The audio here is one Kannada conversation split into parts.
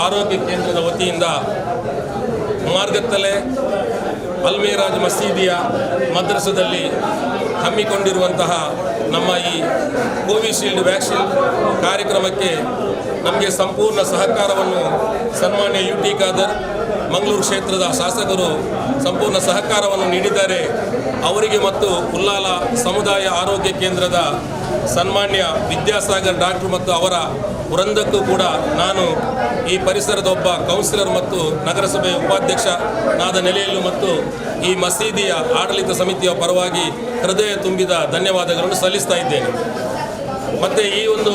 ಆರೋಗ್ಯ ಕೇಂದ್ರದ ವತಿಯಿಂದ ಮಾರ್ಗತ್ತಲೆ ಅಲ್ಮೇರಾಜ್ ಮಸೀದಿಯ ಮದ್ರಸದಲ್ಲಿ ಹಮ್ಮಿಕೊಂಡಿರುವಂತಹ ನಮ್ಮ ಈ ಕೋವಿಶೀಲ್ಡ್ ವ್ಯಾಕ್ಸಿನ್ ಕಾರ್ಯಕ್ರಮಕ್ಕೆ ನಮಗೆ ಸಂಪೂರ್ಣ ಸಹಕಾರವನ್ನು ಸನ್ಮಾನ್ಯ UT ಖಾದರ್ ಮಂಗಳೂರು ಕ್ಷೇತ್ರದ ಶಾಸಕರು ಸಂಪೂರ್ಣ ಸಹಕಾರವನ್ನು ನೀಡಿದ್ದಾರೆ. ಅವರಿಗೆ ಮತ್ತು ಉಲ್ಲಾಲ ಸಮುದಾಯ ಆರೋಗ್ಯ ಕೇಂದ್ರದ ಸನ್ಮಾನ್ಯ ವಿದ್ಯಾಸಾಗರ್ ಡಾಕ್ಟರ್ ಮತ್ತು ಅವರ ವೃಂದಕ್ಕೂ ಕೂಡ ನಾನು ಈ ಪರಿಸರದ ಒಬ್ಬ ಕೌನ್ಸಿಲರ್ ಮತ್ತು ನಗರಸಭೆಯ ಉಪಾಧ್ಯಕ್ಷನಾದ ನೆಲೆಯಲ್ಲೂ ಮತ್ತು ಈ ಮಸೀದಿಯ ಆಡಳಿತ ಸಮಿತಿಯ ಪರವಾಗಿ ಹೃದಯ ತುಂಬಿದ ಧನ್ಯವಾದಗಳನ್ನು ಸಲ್ಲಿಸ್ತಾ ಇದ್ದೇನೆ. ಮತ್ತು ಈ ಒಂದು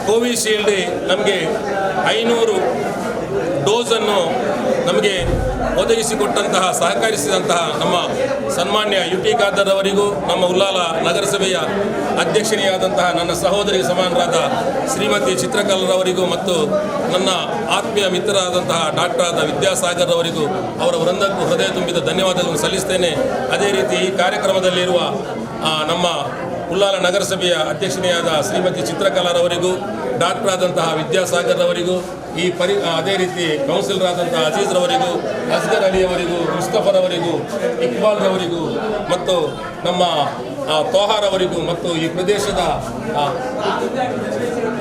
ಕೋವಿಶೀಲ್ಡ್ ನಮಗೆ 500 ಡೋಸನ್ನು ನಮಗೆ ಒದಗಿಸಿಕೊಟ್ಟಂತಹ ಸಹಕರಿಸಿದಂತಹ ನಮ್ಮ ಸನ್ಮಾನ್ಯ UT ಖಾದರ್ ಅವರಿಗೂ ನಮ್ಮ ಉಲ್ಲಾಲ ನಗರಸಭೆಯ ಅಧ್ಯಕ್ಷನಿಯಾದಂತಹ ನನ್ನ ಸಹೋದರಿ ಸಮಾನರಾದ ಶ್ರೀಮತಿ ಚಿತ್ರಕಲಾರವರಿಗೂ ಮತ್ತು ನನ್ನ ಆತ್ಮೀಯ ಮಿತ್ರರಾದಂತಹ ಡಾಕ್ಟರ್ ಆದ ವಿದ್ಯಾಸಾಗರ್ ಅವರಿಗೂ ಅವರ ವೃಂದಕ್ಕೂ ಹೃದಯ ತುಂಬಿದ ಧನ್ಯವಾದಗಳನ್ನು ಸಲ್ಲಿಸ್ತೇನೆ. ಅದೇ ರೀತಿ ಈ ಕಾರ್ಯಕ್ರಮದಲ್ಲಿರುವ ನಮ್ಮ ಉಲ್ಲಾಲ ನಗರಸಭೆಯ ಅಧ್ಯಕ್ಷನೆಯಾದ ಶ್ರೀಮತಿ ಚಿತ್ರಕಲಾರವರಿಗೂ ಡಾಕ್ಟರ್ ಆದಂತಹ ವಿದ್ಯಾಸಾಗರ್ ಅವರಿಗೂ ಅದೇ ರೀತಿ ಕೌನ್ಸಿಲರ್ ಆದಂತಹ ಅಜೀಜ್ರವರಿಗೂ ಅಸ್ಗರ್ ಅಲಿಯವರಿಗೂ ಮುಸ್ತಫರವರಿಗೂ ಇಕ್ಬಾಲ್ರವರಿಗೂ ಮತ್ತು ನಮ್ಮ ತೋಹಾರ್ ಅವರಿಗೂ ಮತ್ತು ಈ ಪ್ರದೇಶದ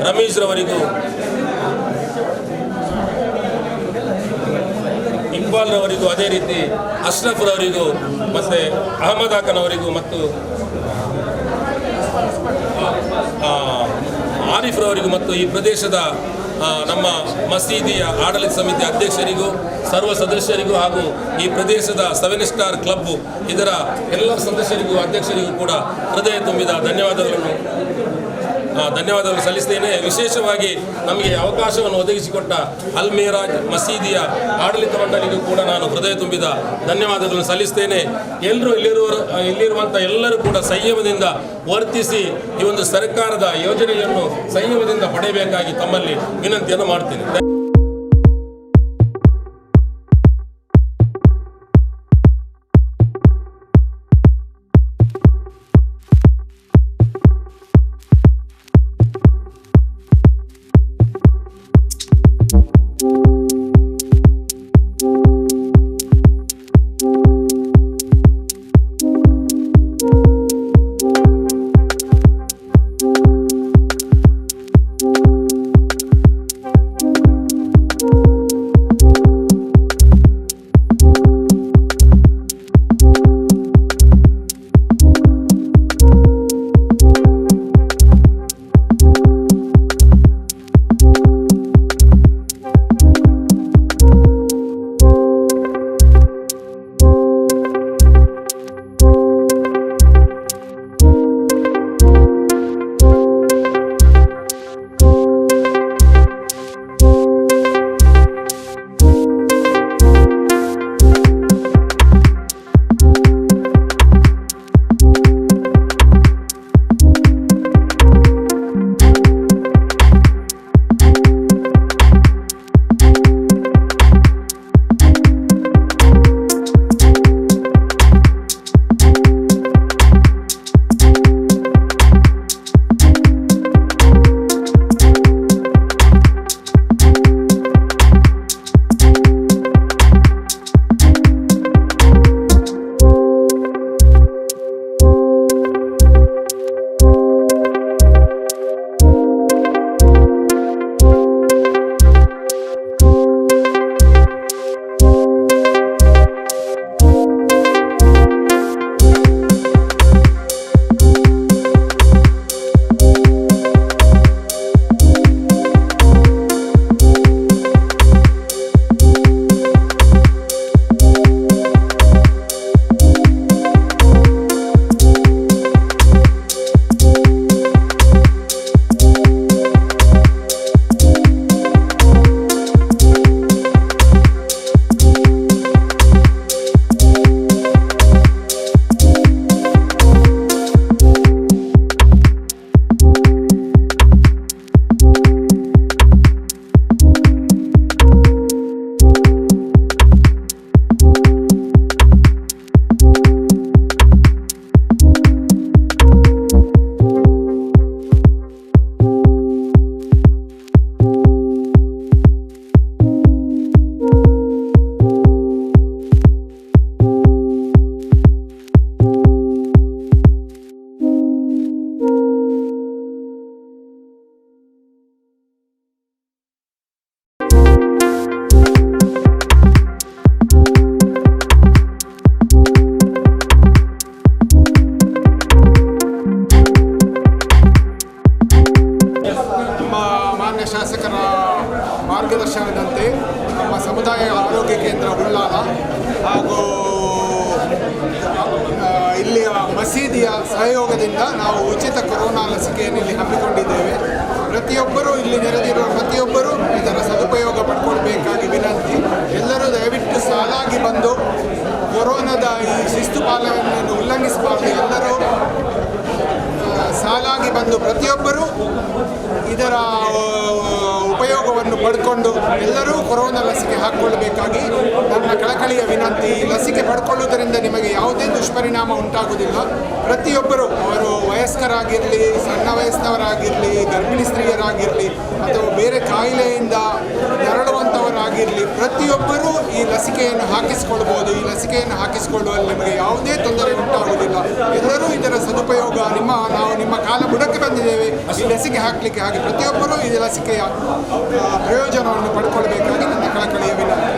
ರಮೇಶ್ರವರಿಗೂ ಇಕ್ಬಾಲ್ರವರಿಗೂ ಅದೇ ರೀತಿ ಅಶ್ರಫ್ರವರಿಗೂ ಮತ್ತು ಅಹಮದ್ ಹಾಕನವರಿಗೂ ಮತ್ತು ಆರಿಫ್ರವರಿಗೂ ಮತ್ತು ಈ ಪ್ರದೇಶದ ನಮ್ಮ ಮಸೀದಿಯ ಆಡಳಿತ ಸಮಿತಿ ಅಧ್ಯಕ್ಷರಿಗೂ ಸರ್ವ ಸದಸ್ಯರಿಗೂ ಹಾಗೂ ಈ ಪ್ರದೇಶದ 7 ಸ್ಟಾರ್ ಕ್ಲಬ್ ಇದರ ಎಲ್ಲ ಸದಸ್ಯರಿಗೂ ಅಧ್ಯಕ್ಷರಿಗೂ ಕೂಡ ಹೃದಯ ತುಂಬಿದ ಧನ್ಯವಾದಗಳನ್ನು ಸಲ್ಲಿಸ್ತೇನೆ. ವಿಶೇಷವಾಗಿ ನಮಗೆ ಅವಕಾಶವನ್ನು ಒದಗಿಸಿಕೊಟ್ಟ ಅಲ್ಮೇರಾಜ್ ಮಸೀದಿಯ ಆಡಳಿತ ಮಂಡಳಿಗೂ ಕೂಡ ನಾನು ಹೃದಯ ತುಂಬಿದ ಧನ್ಯವಾದಗಳನ್ನು ಸಲ್ಲಿಸ್ತೇನೆ. ಇಲ್ಲಿರುವಂಥ ಎಲ್ಲರೂ ಕೂಡ ಸಂಯಮದಿಂದ ವರ್ತಿಸಿ ಈ ಒಂದು ಸರ್ಕಾರದ ಯೋಜನೆಯನ್ನು ಸಂಯಮದಿಂದ ಪಡೆಯಬೇಕಾಗಿ ತಮ್ಮಲ್ಲಿ ವಿನಂತಿಯನ್ನು ಮಾಡ್ತೇನೆ. ಮಾರ್ಗದರ್ಶನದಂತೆ ನಮ್ಮ ಸಮುದಾಯ ಆರೋಗ್ಯ ಕೇಂದ್ರ ಉಳ್ಳಾಲ ಹಾಗೂ ಇಲ್ಲಿಯ ಮಸೀದಿಯ ಸಹಯೋಗದಿಂದ ನಾವು ಉಚಿತ ಕೊರೋನಾ ಲಸಿಕೆಯನ್ನು ಇಲ್ಲಿ ಹಮ್ಮಿಕೊಂಡಿದ್ದೇವೆ. ಪ್ರತಿಯೊಬ್ಬರೂ ಇಲ್ಲಿ ನೆರೆದಿರುವ ಪ್ರತಿಯೊಬ್ಬರೂ ಇದರ ಸದುಪಯೋಗ ಪಡ್ಕೊಳ್ಬೇಕಾಗಿ ವಿನಂತಿ. ಎಲ್ಲರೂ ದಯವಿಟ್ಟು ಸಾಲಾಗಿ ಬಂದು ಕೊರೋನಾದ ಈ ಶಿಸ್ತು ಪಾಲನೆಯನ್ನು ಉಲ್ಲಂಘಿಸಬಾರದು. ಎಲ್ಲರೂ ಸಾಲಾಗಿ ಬಂದು ಪ್ರತಿಯೊಬ್ಬರೂ ಇದರ ಉಪಯೋಗವನ್ನು ಪಡ್ಕೊಂಡು ಎಲ್ಲರೂ ಕೊರೋನಾ ಲಸಿಕೆ ಹಾಕ್ಕೊಳ್ಬೇಕಾಗಿ ನನ್ನ ಕಳಕಳಿಯ ವಿನಂತಿ. ಈ ಲಸಿಕೆ ಪಡ್ಕೊಳ್ಳುವುದರಿಂದ ನಿಮಗೆ ಯಾವುದೇ ದುಷ್ಪರಿಣಾಮ ಉಂಟಾಗುವುದಿಲ್ಲ. ಪ್ರತಿಯೊಬ್ಬರು, ಅವರು ವಯಸ್ಕರಾಗಿರಲಿ, ಸಣ್ಣ ವಯಸ್ಸಿನವರಾಗಿರಲಿ, ಗರ್ಭಿಣಿ ಸ್ತ್ರೀಯರಾಗಿರಲಿ ಅಥವಾ ಬೇರೆ ಕಾಯಿಲೆಯಿಂದ ನರಳುವಂಥವರಾಗಿರಲಿ, ಪ್ರತಿಯೊಬ್ಬರೂ ಈ ಲಸಿಕೆಯನ್ನು ಹಾಕಿಸಿಕೊಳ್ಬೋದು. ಈ ಲಸಿಕೆಯನ್ನು ಹಾಕಿಸಿಕೊಳ್ಳುವಲ್ಲಿ ನಿಮಗೆ ಯಾವುದೇ ತೊಂದರೆ ಉಂಟಾಗುವುದಿಲ್ಲ. ಎಲ್ಲರೂ ಇದರ ಸದುಪಯೋಗ, ನಾವು ನಿಮ್ಮ ಕಾಲ ಬುಡಕ್ಕೆ ಬಂದಿದ್ದೇವೆ ಈ ಲಸಿಕೆ ಹಾಕಲಿಕ್ಕೆ. ಹಾಗೆ ಪ್ರತಿಯೊಬ್ಬರೂ ಈ ಲಸಿಕೆಯ ಪ್ರಯೋಜನವನ್ನು ಪಡ್ಕೊಳ್ಬೇಕಾಗಿ ನನ್ನ ಕಳಕಳಿಯ ವಿನಂತಿ.